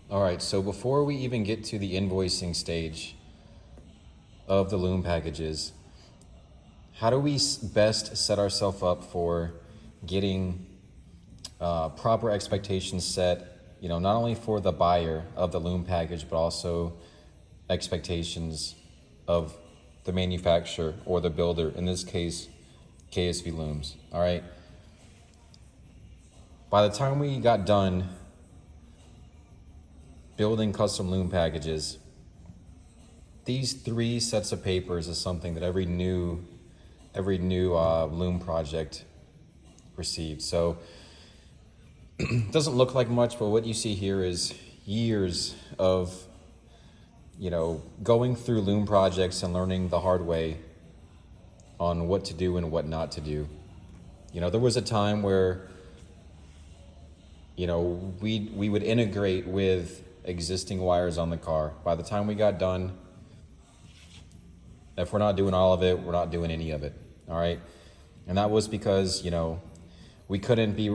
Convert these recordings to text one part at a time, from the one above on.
All right, so before we even get to the invoicing stage of the loom packages, how do we best set ourselves up for getting proper expectations set, not only for the buyer of the loom package, but also expectations of the manufacturer or the builder, in this case, KSV Looms, all right? By the time we got done building custom loom packages, these 3 sets of papers is something that every new loom project received. So it doesn't look like much, but what you see here is years of going through loom projects and learning the hard way on what to do and what not to do. There was a time where we would integrate with existing wires on the car. By the time we got done, if we're not doing all of it, we're not doing any of it, all right? And that was because, we couldn't be,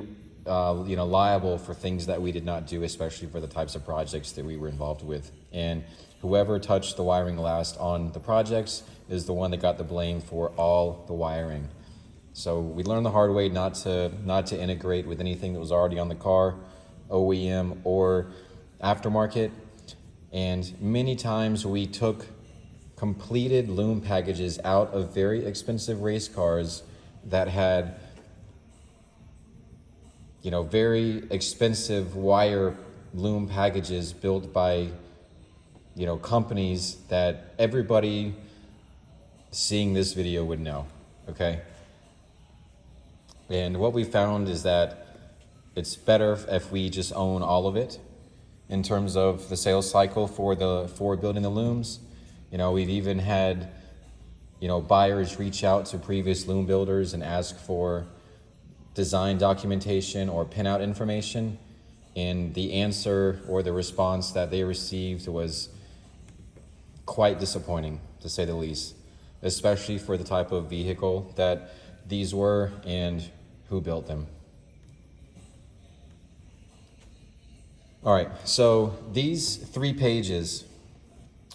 liable for things that we did not do, especially for the types of projects that we were involved with. And whoever touched the wiring last on the projects is the one that got the blame for all the wiring. So we learned the hard way not to integrate with anything that was already on the car, OEM or aftermarket. And many times we took completed loom packages out of very expensive race cars that had very expensive wire loom packages built by companies that everybody seeing this video would know, okay? And what we found is that it's better if we just own all of it in terms of the sales cycle for building the looms. We've even had buyers reach out to previous loom builders and ask for design documentation or pinout information, and the answer or the response that they received was quite disappointing, to say the least, especially for the type of vehicle that these were and who built them. All right, so these 3 pages,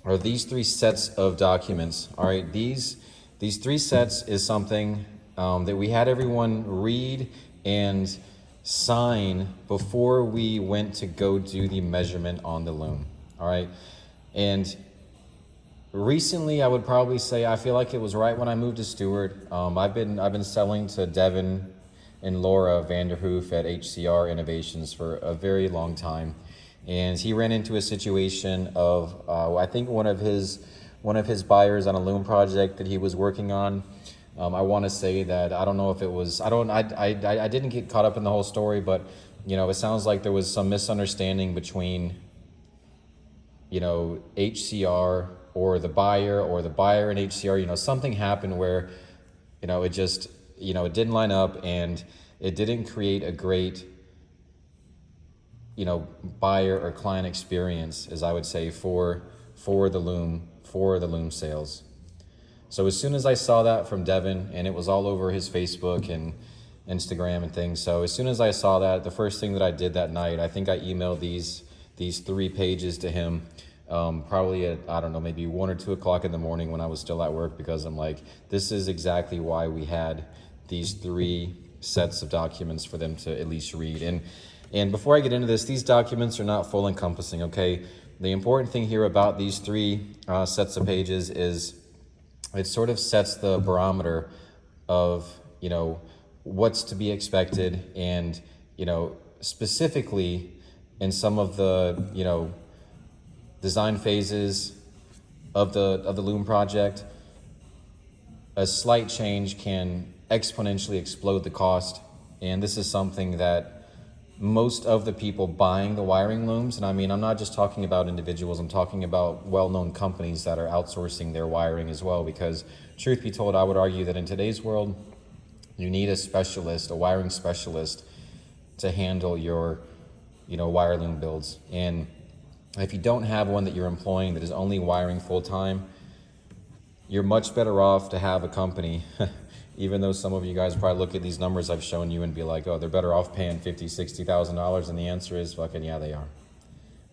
or these 3 sets of documents, all right, these 3 sets is something that we had everyone read and sign before we went to go do the measurement on the loom, all right? And recently, I would probably say, I feel like it was right when I moved to Stewart. I've been selling to Devin and Laura Vanderhoof at HCR Innovations for a very long time, and he ran into a situation of I think one of his buyers on a loom project that he was working on. I want to say that I don't know if it was I didn't get caught up in the whole story, but it sounds like there was some misunderstanding between HCR or the buyer and HCR. Something happened where it just it didn't line up, and it didn't create a great buyer or client experience, as I would say, for the loom sales. So as soon as I saw that from Devin, and it was all over his Facebook and Instagram and things, so as soon as I saw that, the first thing that I did that night, I think I emailed these 3 pages to him, probably at, I don't know, maybe 1 or 2 o'clock in the morning when I was still at work, because I'm like, this is exactly why we had these 3 sets of documents for them to at least read. And before I get into this, these documents are not full encompassing, okay? The important thing here about these 3 sets of pages is it sort of sets the barometer of, what's to be expected, and, specifically in some of the, design phases of the loom project, a slight change can exponentially explode the cost. And this is something that most of the people buying the wiring looms, and I mean, I'm not just talking about individuals, I'm talking about well-known companies that are outsourcing their wiring as well, because truth be told, I would argue that in today's world, you need a specialist, a wiring specialist, to handle your, wire loom builds. And if you don't have one that you're employing that is only wiring full-time, you're much better off to have a company, even though some of you guys probably look at these numbers I've shown you and be like, oh, they're better off paying $50,000, $60,000, and the answer is fucking yeah, they are.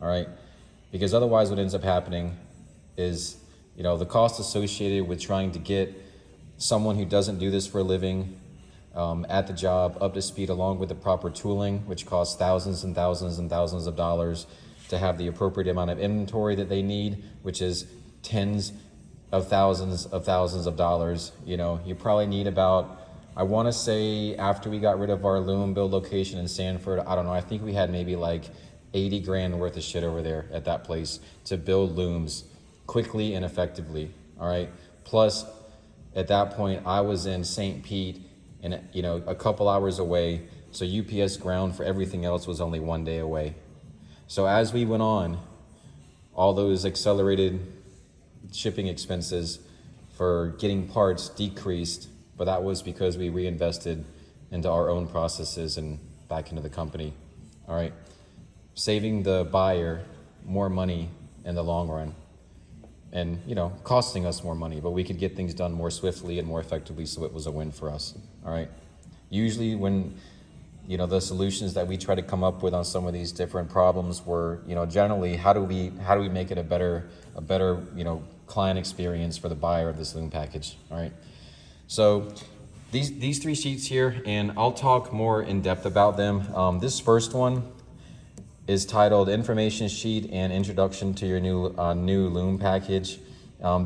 all right? Because otherwise what ends up happening is, the cost associated with trying to get someone who doesn't do this for a living at the job up to speed along with the proper tooling, which costs thousands and thousands and thousands of dollars to have the appropriate amount of inventory that they need, which is tens of thousands of dollars. You probably need about, I want to say after we got rid of our loom build location in Sanford, I don't know, I think we had maybe like 80 grand worth of shit over there at that place to build looms quickly and effectively, all right? Plus, at that point, I was in St. Pete and, a couple hours away, so UPS ground for everything else was only 1 day away. So as we went on, all those accelerated shipping expenses for getting parts decreased, but that was because we reinvested into our own processes and back into the company, all right? Saving the buyer more money in the long run and, costing us more money, but we could get things done more swiftly and more effectively, so it was a win for us, all right? Usually when, the solutions that we try to come up with on some of these different problems were, generally, how do we make it a better, client experience for the buyer of this loom package, all right? So these 3 sheets here, and I'll talk more in depth about them. This first one is titled Information Sheet and Introduction to Your New Loom Package.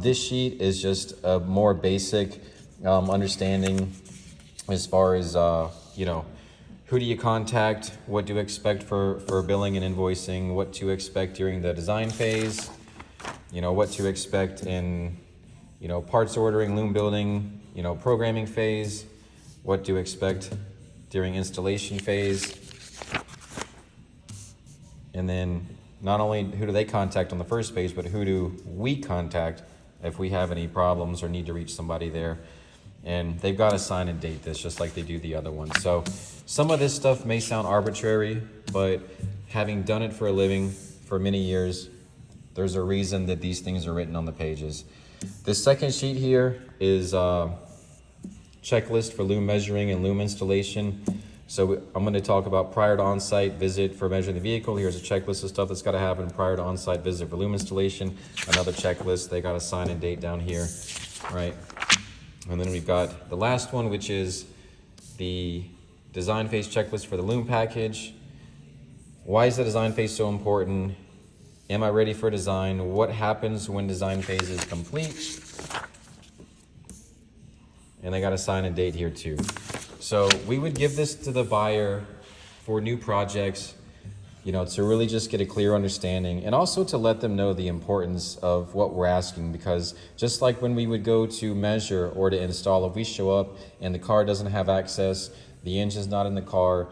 This sheet is just a more basic understanding as far as, who do you contact, what to expect for billing and invoicing, what to expect during the design phase, what to expect in, parts ordering, loom building, programming phase, what to expect during installation phase. And then not only who do they contact on the first page, but who do we contact if we have any problems or need to reach somebody there. And they've got to sign and date this just like they do the other ones. So some of this stuff may sound arbitrary, but having done it for a living for many years, there's a reason that these things are written on the pages. This second sheet here is a checklist for loom measuring and loom installation. So I'm going to talk about prior to on-site visit for measuring the vehicle. Here's a checklist of stuff that's got to happen prior to on-site visit for loom installation. Another checklist, they got to sign and date down here, right? And then we've got the last one, which is the design phase checklist for the loom package. Why is the design phase so important? Am I ready for design? What happens when design phase is complete? And they got to sign and date here too. So we would give this to the buyer for new projects, to really just get a clear understanding and also to let them know the importance of what we're asking, because just like when we would go to measure or to install, if we show up and the car doesn't have access, the engine's not in the car,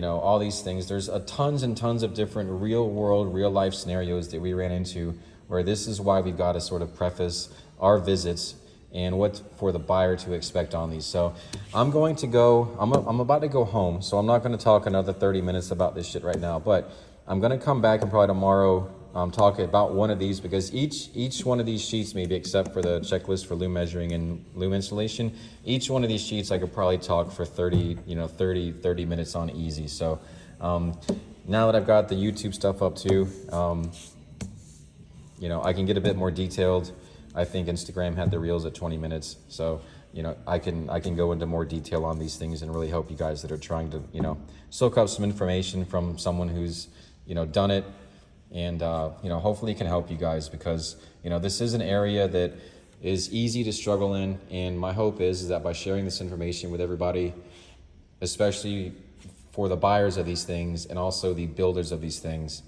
all these things, there's tons and tons of different real world, real life scenarios that we ran into where this is why we've got to sort of preface our visits and what for the buyer to expect on these. So I'm going to go, I'm about to go home, so I'm not going to talk another 30 minutes about this shit right now, but I'm going to come back and probably tomorrow talk about one of these, because each one of these sheets, maybe except for the checklist for loom measuring and loom installation, each one of these sheets I could probably talk for 30 minutes on easy. So now that I've got the YouTube stuff up too, I can get a bit more detailed. I think Instagram had the reels at 20 minutes. So, I can go into more detail on these things and really help you guys that are trying to, soak up some information from someone who's, done it. And, hopefully it can help you guys, because, this is an area that is easy to struggle in. And my hope is that by sharing this information with everybody, especially for the buyers of these things and also the builders of these things,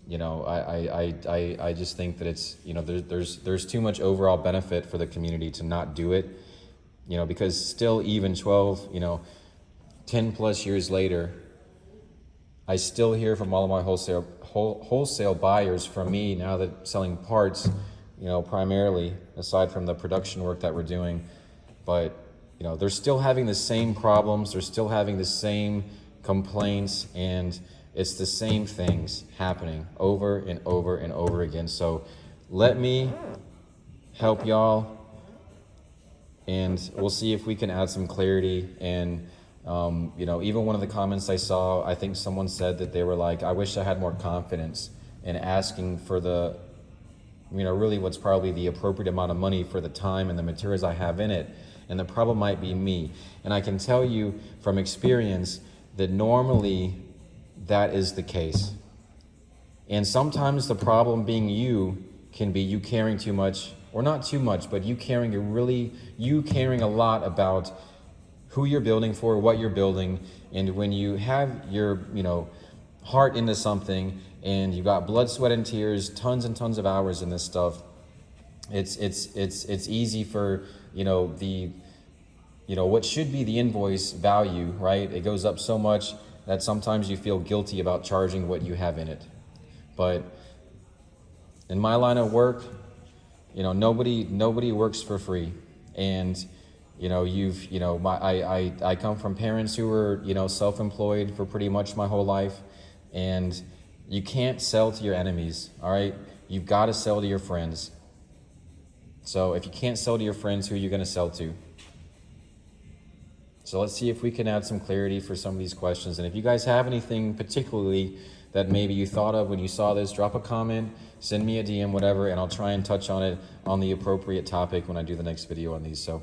I just think that it's, there's too much overall benefit for the community to not do it, because still even 12, 10 plus years later, I still hear from all of my wholesale buyers from me now that selling parts, primarily aside from the production work that we're doing, but, they're still having the same problems. They're still having the same complaints, and it's the same things happening over and over and over again. So let me help y'all, and we'll see if we can add some clarity and, You know, even one of the comments I saw, I think someone said that they were like, I wish I had more confidence in asking for the, you know, really what's probably the appropriate amount of money for the time and the materials I have in it. And the problem might be me. And I can tell you from experience that normally that is the case. And sometimes the problem being you can be you caring too much, or not too much, but you caring a lot about who you're building for, what you're building. And when you have your, you know, heart into something and you got blood, sweat, and tears, tons and tons of hours in this stuff, it's easy for, you know, what should be the invoice value, right? It goes up so much that sometimes you feel guilty about charging what you have in it. But in my line of work, you know, nobody works for free. And, you know, I come from parents who were, you know, self-employed for pretty much my whole life. And you can't sell to your enemies, all right? You've got to sell to your friends. So if you can't sell to your friends, who are you going to sell to? So let's see if we can add some clarity for some of these questions. And if you guys have anything particularly that maybe you thought of when you saw this, drop a comment, send me a DM, whatever, and I'll try and touch on it on the appropriate topic when I do the next video on these. So